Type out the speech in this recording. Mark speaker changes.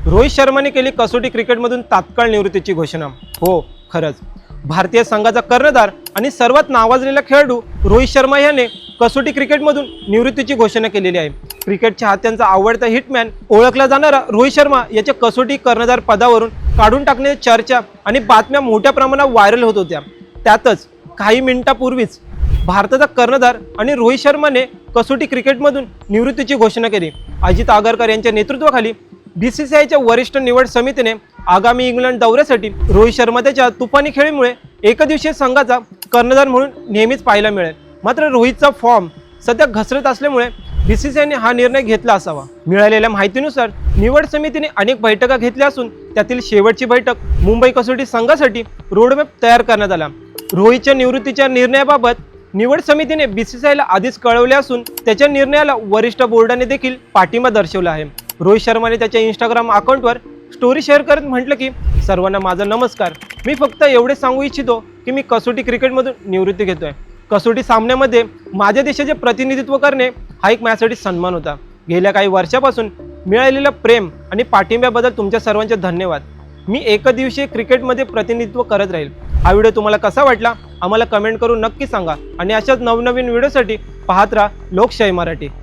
Speaker 1: रोहित शर्माने केली कसोटी क्रिकेटमधून तात्काळ निवृत्तीची घोषणा। हो, खरंच भारतीय संघाचा कर्णधार आणि सर्वात नावाजलेला खेळाडू रोहित शर्मा याने कसोटी क्रिकेटमधून निवृत्तीची घोषणा केलेली आहे। क्रिकेट चाहत्यांचा आवडता हिटमॅन ओळखला जाणारा रोहित शर्मा याच्या कसोटी कर्णधार पदावरून काढून टाकण्याची चर्चा आणि बातम्या मोठ्या प्रमाणात व्हायरल होत होत्या। त्यातच काही मिनिटांपूर्वीच भारताचा कर्णधार आणि रोहित शर्माने कसोटी क्रिकेटमधून निवृत्तीची घोषणा केली। अजित आगरकर यांच्या नेतृत्वाखाली बीसीसीआयच्या वरिष्ठ निवड समितीने आगामी इंग्लंड दौऱ्यासाठी रोहित शर्मा त्याच्या तुफानी खेळीमुळे एकदिवसीय संघाचा कर्णधार म्हणून नेहमीच पाहायला मिळेल। मात्र रोहितचा फॉर्म सध्या घसरत असल्यामुळे बीसीसीआयने हा निर्णय घेतला असावा। मिळालेल्या माहितीनुसार निवड समितीने अनेक बैठका घेतल्या असून त्यातील शेवटची बैठक मुंबई कसोटी संघासाठी रोडमॅप तयार करण्यात आला। रोहितच्या निवृत्तीच्या निर्णयाबाबत निवड समितीने बीसीसीआयला आधीच कळवले असून त्याच्या निर्णयाला वरिष्ठ बोर्डाने देखील पाठिंबा दर्शवला आहे। रोहित शर्माने त्याच्या इंस्टाग्राम अकाउंटवर स्टोरी शेअर करत म्हटलं की सर्वांना माझा नमस्कार, मी फक्त एवढे सांगू इच्छितो की मी कसोटी क्रिकेटमधून निवृत्ती घेतोय। कसोटी सामन्यामध्ये माझ्या देशाचे प्रतिनिधित्व करणे हा एक माझ्यासाठी सन्मान होता। गेल्या काही वर्षापासून मिळालेलं प्रेम आणि पाठिंब्याबद्दल तुमच्या सर्वांचे धन्यवाद। मी एकदिवसीय क्रिकेटमध्ये प्रतिनिधित्व करत राहील। हा व्हिडिओ तुम्हाला कसा वाटला आम्हाला कमेंट करून नक्की सांगा आणि अशाच नवनवीन व्हिडिओसाठी पाहत राहा लोकशाही मराठी।